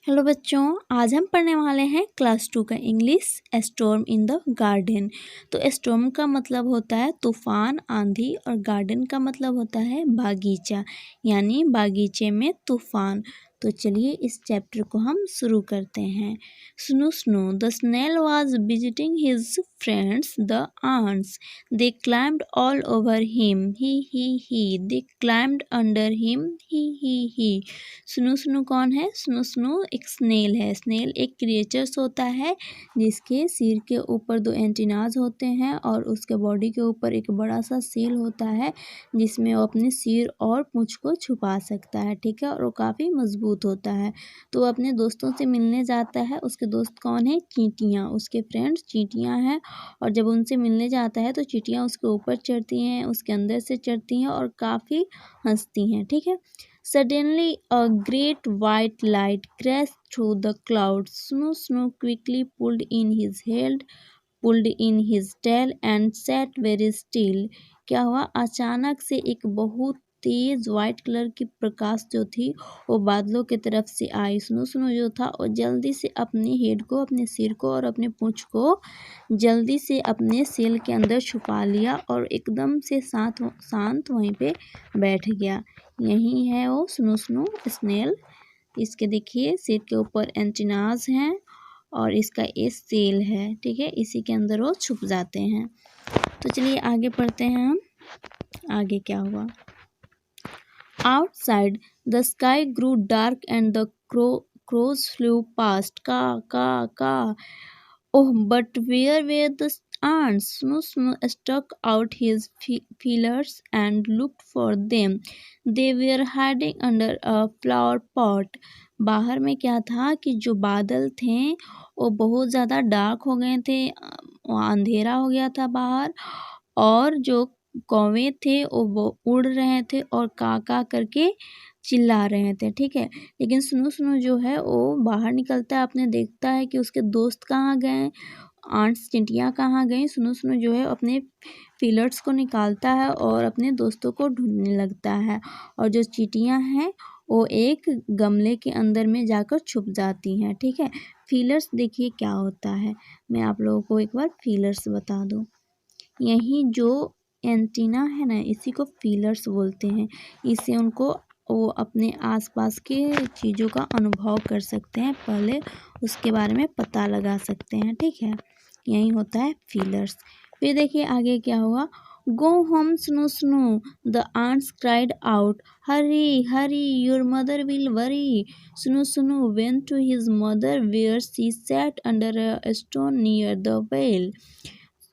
Hello बच्चों, आज हम पढ़ने वाले हैं क्लास 2 का English storm in the garden. तो स्टॉर्म का मतलब होता है तूफान, आंधी और गार्डन का मतलब होता है बागीचा, यानी बागीचे में तूफान। तो चलिए इस चैप्टर को हम शुरू करते हैं। Snow snow the snail was visiting his friends the ants. They climbed all over him. He. They climbed under him. He. Snow snow कौन है? स्नो स्नो एक स्नेल है। स्नेल एक क्रिएचर्स होता है जिसके सिर के ऊपर 2 एंटीनाज होते हैं और उसके बॉडी के ऊपर एक बड़ा सा सील होता है जिसमें वो अपने सिर और पूंछ को छुपा सकता है, ठीक है। और वो काफ़ी मजबूत होता है। तो वो अपने दोस्तों से मिलने जाता है। उसके दोस्त कौन है? चींटियाँ। उसके फ्रेंड्स चींटियाँ हैं। और जब उनसे मिलने जाता है तो चींटियाँ उसके ऊपर चढ़ती हैं, उसके अंदर से चढ़ती हैं और काफ़ी हंसती हैं, ठीक है। Suddenly, a great white light crashed through the clouds. Snow quickly pulled in his tail and sat very still. क्या हुआ? अचानक से एक बहुत तेज वाइट कलर की प्रकाश जो थी वो बादलों की तरफ से आई। स्नो जो था वो जल्दी से अपने हेड को, अपने सिर को और अपने पूंछ को जल्दी से अपने सेल के अंदर छुपा लिया और एकदम से शांत वहीं पे बैठ गया। यही है वो स्नो स्नेल। इसके देखिए सिर के ऊपर एंटीनाज हैं और इसका ये सेल है, ठीक है। इसी के अंदर वो छुप जाते हैं। तो चलिए आगे पढ़ते हैं हम। आगे क्या हुआ? Outside, the sky grew dark and the crows flew past. Ka. Oh, but where were the ants? Sno stuck out his feelers and looked for them. They were hiding under a flower pot. बाहर में क्या था कि जो बादल थे वो बहुत ज़्यादा डार्क हो गए थे, अंधेरा हो गया था बाहर। और जो कौवे थे वो उड़ रहे थे और का करके चिल्ला रहे थे, ठीक है। लेकिन स्नो जो है वो बाहर निकलता है, अपने देखता है कि उसके दोस्त कहाँ गए, आंट्स चिंटियाँ कहाँ गई। स्नो जो है अपने फीलर्स को निकालता है और अपने दोस्तों को ढूंढने लगता है। और जो चींटियाँ हैं वो एक गमले के अंदर में जाकर छुप जाती हैं, ठीक है। फीलर्स देखिए क्या होता है, मैं आप लोगों को एक बार फीलर्स बता दूँ। यही जो एंटीना है ना, इसी को फीलर्स बोलते हैं। इससे उनको वो अपने आसपास के चीज़ों का अनुभव कर सकते हैं, पहले उसके बारे में पता लगा सकते हैं, ठीक है। यही होता है फीलर्स। फिर देखिए आगे क्या हुआ। Go home snow the ants cried out. Hurry your mother will worry. Snow went to his mother where she sat under a stone near the well.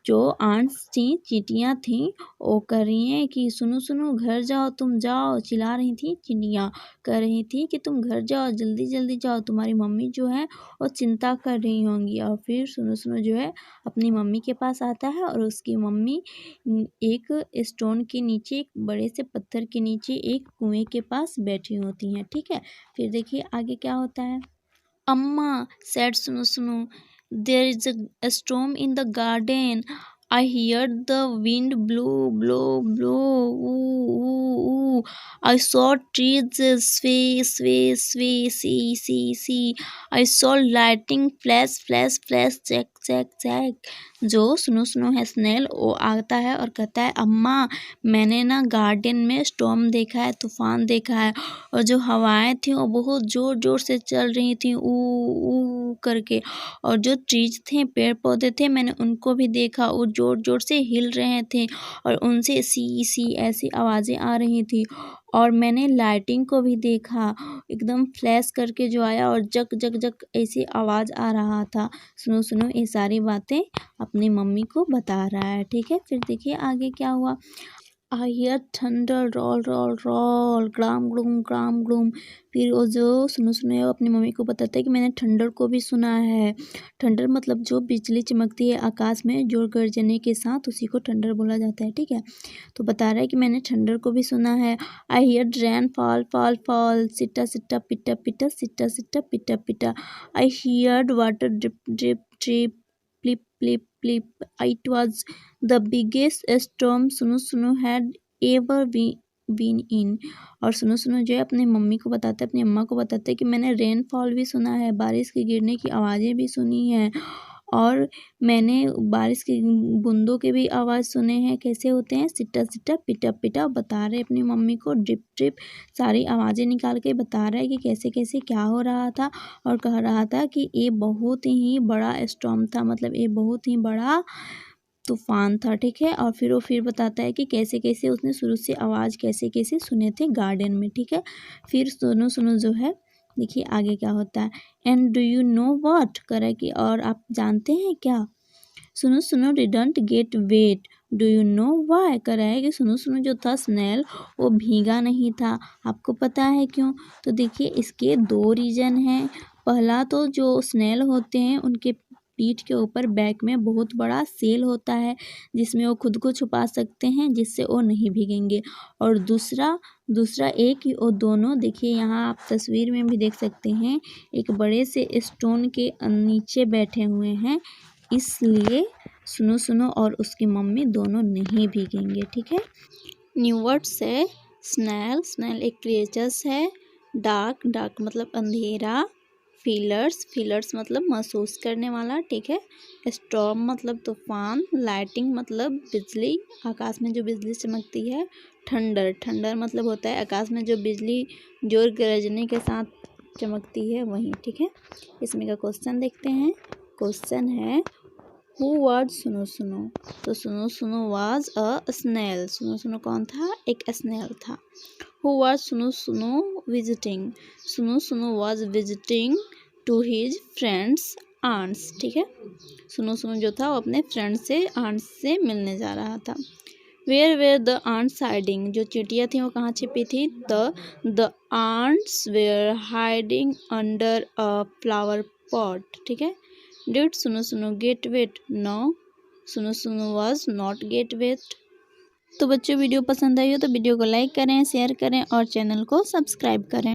जो आंट्स थी, चींटियाँ थीं, वो कह रही हैं कि सुनो घर जाओ, तुम जाओ। चिल्ला रही थी चिड़ियाँ, कह रही थी कि तुम घर जाओ, जल्दी जाओ, तुम्हारी मम्मी जो है वो चिंता कर रही होंगी। और फिर सुनो जो है अपनी मम्मी के पास आता है और उसकी मम्मी एक स्टोन के नीचे, एक बड़े से पत्थर के नीचे एक कुएं के पास बैठी होती हैं, ठीक है। फिर देखिए आगे क्या होता है। अम्मा said Sunu, there is a storm in the garden. I heard the wind blow. Ooh. I saw trees sway, see. I saw lightning flash, check. जो सुनो है स्नेल, वो आता है और कहता है अम्मा मैंने ना गार्डन में स्टॉर्म देखा है, तूफान देखा है। और जो हवाएं थी वो बहुत जोर से चल रही थी, ऊ करके। और जो ट्रीज थे, पेड़ पौधे थे, मैंने उनको भी देखा, वो जोर से हिल रहे थे और उनसे सी ऐसी आवाज़ें आ रही थी। और मैंने लाइटिंग को भी देखा, एकदम फ्लैश करके जो आया और जक ऐसी आवाज़ आ रहा था। सुनो ये सारी बातें अपनी मम्मी को बता रहा है, ठीक है। फिर देखिए आगे क्या हुआ। I hear thunder roll, gram gloom. फिर वो जो सुनो अपनी मम्मी को बताता है कि मैंने ठंडर को भी सुना है। ठंडर मतलब जो बिजली चमकती है आकाश में जोर गर्जने के साथ, उसी को ठंडर बोला जाता है, ठीक है। तो बता रहा है कि मैंने ठंडर को भी सुना है। I hear rain fall, सिट्टा पिटा। I heard water drip, plip. It was the biggest storm Sunu had ever been in. और सुनो सुनो जो है अपनी मम्मी को बताता है, अपनी अम्मा को बताता है कि मैंने रेनफॉल भी सुना है, बारिश के गिरने की आवाज़ें भी सुनी हैं, और मैंने बारिश की बूंदों के भी आवाज़ सुने हैं, कैसे होते हैं, सिटा सिटा पिटा पिटा। बता रहे अपनी मम्मी को ड्रिप ड्रिप सारी आवाज़ें निकाल के बता रहा है कि कैसे कैसे क्या हो रहा था। और कह रहा था कि ये बहुत ही बड़ा स्टॉर्म था, मतलब ये बहुत ही बड़ा तूफान था, ठीक है। और फिर वो फिर बताता है कि कैसे कैसे उसने शुरू से आवाज़ कैसे कैसे सुने थे गार्डन में, ठीक है। फिर सुनो सुनो जो है देखिए आगे क्या होता है। And do you know what, करा कि और आप जानते हैं क्या। सुनो सुनो didn't get wet, do you know why, करा है कि सुनो सुनो जो था स्नेल वो भीगा नहीं था, आपको पता है क्यों। तो देखिए इसके दो रीज़न हैं। पहला तो जो स्नेल होते हैं उनके पीठ के ऊपर बैक में बहुत बड़ा सेल होता है जिसमें वो खुद को छुपा सकते हैं, जिससे वो नहीं भीगेंगे। और दूसरा दूसरा एक ही वो दोनों देखिए यहाँ आप तस्वीर में भी देख सकते हैं, एक बड़े से स्टोन के नीचे बैठे हुए हैं, इसलिए सुनो सुनो और उसकी मम्मी दोनों नहीं भीगेंगे, ठीक है। न्यू वर्ड्स है स्नेल, स्नेल एक क्रिएचर्स है। डार्क, डार्क मतलब अंधेरा। फीलर्स, फीलर्स मतलब महसूस करने वाला, ठीक है। स्टॉर्म मतलब तूफान। लाइटिंग मतलब बिजली, आकाश में जो बिजली चमकती है। थंडर, थंडर मतलब होता है आकाश में जो बिजली जोर गरजने के साथ चमकती है वही, ठीक है। इसमें का क्वेश्चन देखते हैं। क्वेश्चन है हु वाज सुनो सुनो, तो सुनो सुनो वाज अ स्नेल, सुनो सुनो कौन था, एक स्नेल था। हु वाज सुनो सुनो विजिटिंग, सुनो सुनो was visiting to his friends ants, ठीक है। सुनो सुनो जो था वो अपने फ्रेंड से आंट्स से मिलने जा रहा था। Where were the ants hiding, जो चींटियाँ थी वो कहाँ छिपी थी, the ants were hiding under a flower pot, ठीक है। डिड सुनो सुनो गेट वेट, नो सुनो सुनो वाज नॉट गेट वेट। तो बच्चों वीडियो पसंद आई हो तो वीडियो को लाइक करें, शेयर करें और चैनल को सब्सक्राइब करें।